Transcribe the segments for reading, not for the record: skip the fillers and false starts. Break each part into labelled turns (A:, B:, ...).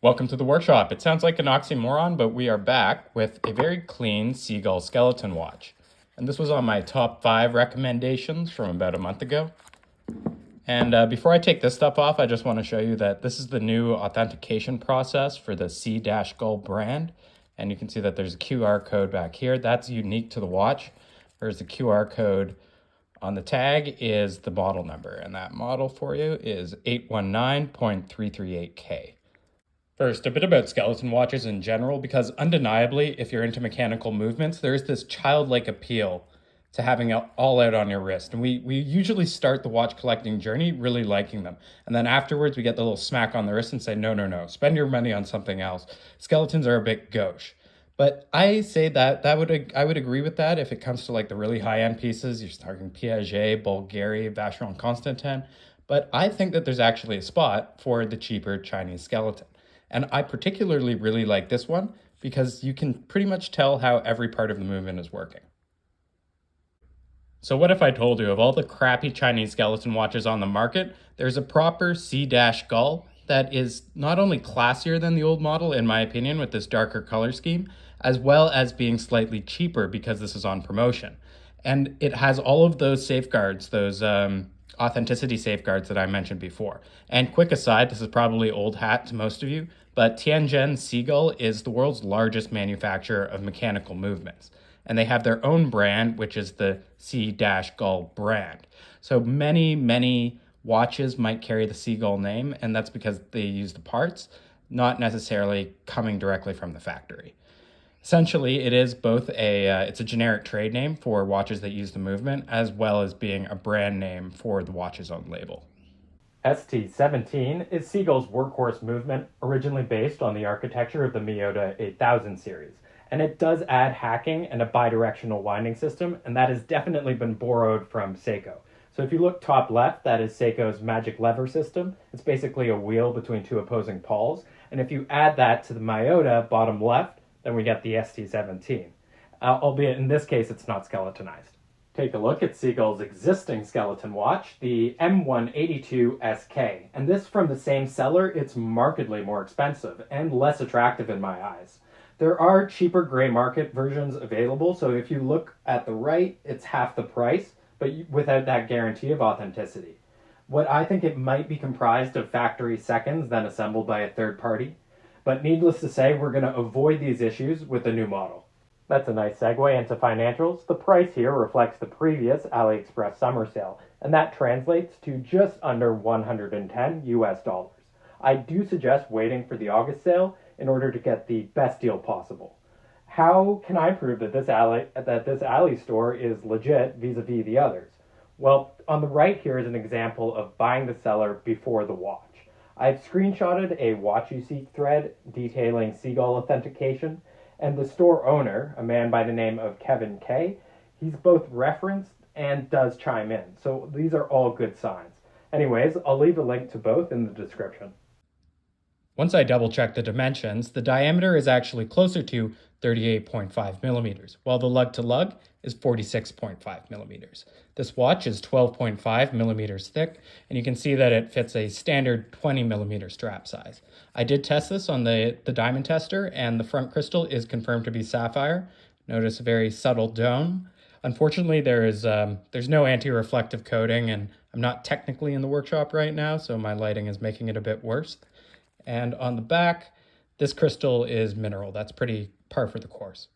A: Welcome to the workshop. It sounds like an oxymoron, but we are back with a very clean Sea-Gull skeleton watch. And this was on my top 5 recommendations from about a month ago. And before I take this stuff off, I just want to show you that this is the new authentication process for the Sea-Gull brand. And you can see that there's a QR code back here. That's unique to the watch, whereas the QR code on the tag is the model number. And that model for you is 819.338K. First, a bit about skeleton watches in general, because undeniably, if you're into mechanical movements, there's this childlike appeal to having it all out on your wrist. And we usually start the watch collecting journey really liking them. And then afterwards, we get the little smack on the wrist and say, no, spend your money on something else. Skeletons are a bit gauche. But I say that I would agree with that if it comes to like the really high-end pieces. You're talking Piaget, Bulgari, Vacheron Constantin. But I think that there's actually a spot for the cheaper Chinese skeleton. And I particularly really like this one because you can pretty much tell how every part of the movement is working. So what if I told you of all the crappy Chinese skeleton watches on the market, there's a proper Sea-Gull that is not only classier than the old model, in my opinion, with this darker color scheme, as well as being slightly cheaper because this is on promotion. And it has all of those safeguards, those authenticity safeguards that I mentioned before. And quick aside, this is probably old hat to most of you, but Tianjin Sea-Gull is the world's largest manufacturer of mechanical movements. And they have their own brand, which is the Sea-Gull brand. So many watches might carry the Sea-Gull name, and that's because they use the parts, not necessarily coming directly from the factory. Essentially, it is both it's a generic trade name for watches that use the movement, as well as being a brand name for the watch's own label. ST17 is Sea-Gull's workhorse movement, originally based on the architecture of the Miyota 8000 series. And it does add hacking and a bidirectional winding system, and that has definitely been borrowed from Seiko. So if you look top left, that is Seiko's magic lever system. It's basically a wheel between two opposing poles. And if you add that to the Miyota bottom left, then we get the ST17. Albeit in this case, it's not skeletonized. Take a look at Sea-Gull's existing skeleton watch, the M182SK. And this from the same seller, it's markedly more expensive and less attractive in my eyes. There are cheaper gray market versions available, so if you look at the right, it's half the price, but without that guarantee of authenticity. What I think it might be comprised of factory seconds, then assembled by a third party. But needless to say, we're going to avoid these issues with the new model. That's a nice segue into financials. The price here reflects the previous AliExpress summer sale, and that translates to just under $110 US. I do suggest waiting for the August sale in order to get the best deal possible. How can I prove that this Ali store is legit vis-a-vis the others? Well, on the right here is an example of buying the seller before the watch. I've screenshotted a Watch You Seek thread detailing Sea-Gull authentication, and the store owner, a man by the name of Kevin K., he's both referenced and does chime in. So these are all good signs. Anyways, I'll leave a link to both in the description. Once I double check the dimensions, the diameter is actually closer to 38.5 millimeters, while the lug to lug is 46.5 millimeters. This watch is 12.5 millimeters thick, and you can see that it fits a standard 20 millimeter strap size. I did test this on the diamond tester, and the front crystal is confirmed to be sapphire. Notice a very subtle dome. Unfortunately, there's no anti-reflective coating, and I'm not technically in the workshop right now, so my lighting is making it a bit worse. And on the back, this crystal is mineral. That's pretty par for the course.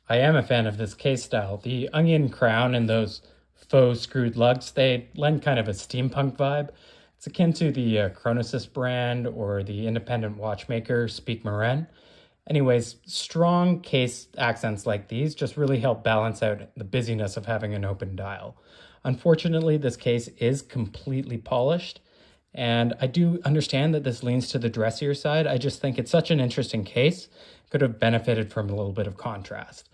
A: I am a fan of this case style. The onion crown and those faux screwed lugs, they lend kind of a steampunk vibe. It's akin to the Chronosys brand or the independent watchmaker Speak Marin. Anyways, strong case accents like these just really help balance out the busyness of having an open dial. Unfortunately, this case is completely polished, and I do understand that this leans to the dressier side. I just think it's such an interesting case. Could have benefited from a little bit of contrast.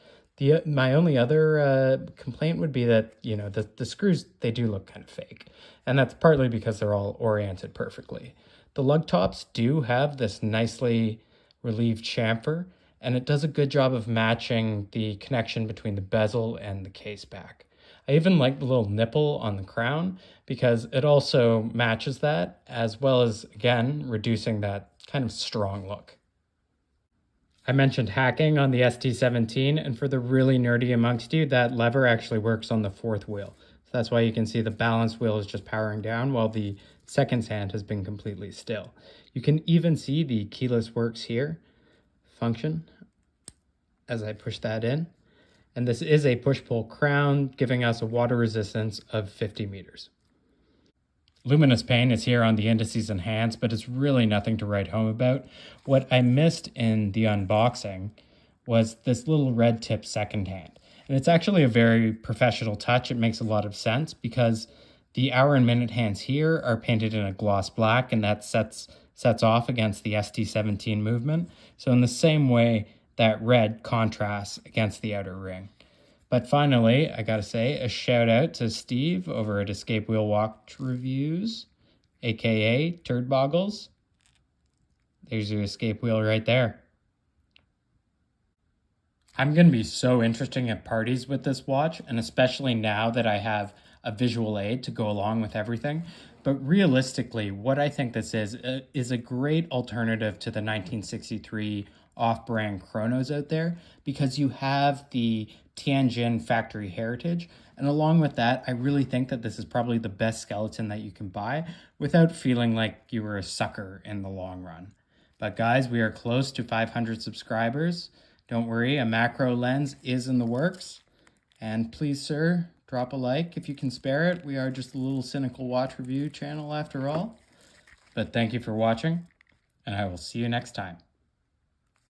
A: My only other complaint would be that, the screws, they do look kind of fake. And that's partly because they're all oriented perfectly. The lug tops do have this nicely relieved chamfer, and it does a good job of matching the connection between the bezel and the case back. I even like the little nipple on the crown because it also matches that, as well as, again, reducing that kind of strong look. I mentioned hacking on the ST17, and for the really nerdy amongst you, that lever actually works on the fourth wheel. So that's why you can see the balance wheel is just powering down while the second hand has been completely still. You can even see the keyless works here function as I push that in. And this is a push-pull crown, giving us a water resistance of 50 meters. Luminous paint is here on the indices and hands, but it's really nothing to write home about. What I missed in the unboxing was this little red tip second hand. And it's actually a very professional touch. It makes a lot of sense because the hour and minute hands here are painted in a gloss black, and that sets off against the ST17 movement. So in the same way, that red contrasts against the outer ring. But finally, I gotta say, a shout out to Steve over at Escape Wheel Watch Reviews, aka Turd Boggles. There's your escape wheel right there. I'm gonna be so interesting at parties with this watch, and especially now that I have a visual aid to go along with everything. But realistically, what I think this is a great alternative to the 1963 off-brand chronos out there, because you have the Tianjin factory heritage, and along with that, I really think that this is probably the best skeleton that you can buy without feeling like you were a sucker in the long run. But guys, we are close to 500 subscribers. Don't worry, a macro lens is in the works. And please, sir, drop a like if you can spare it. We are just a little cynical watch review channel after all. But thank you for watching, and I will see you next time.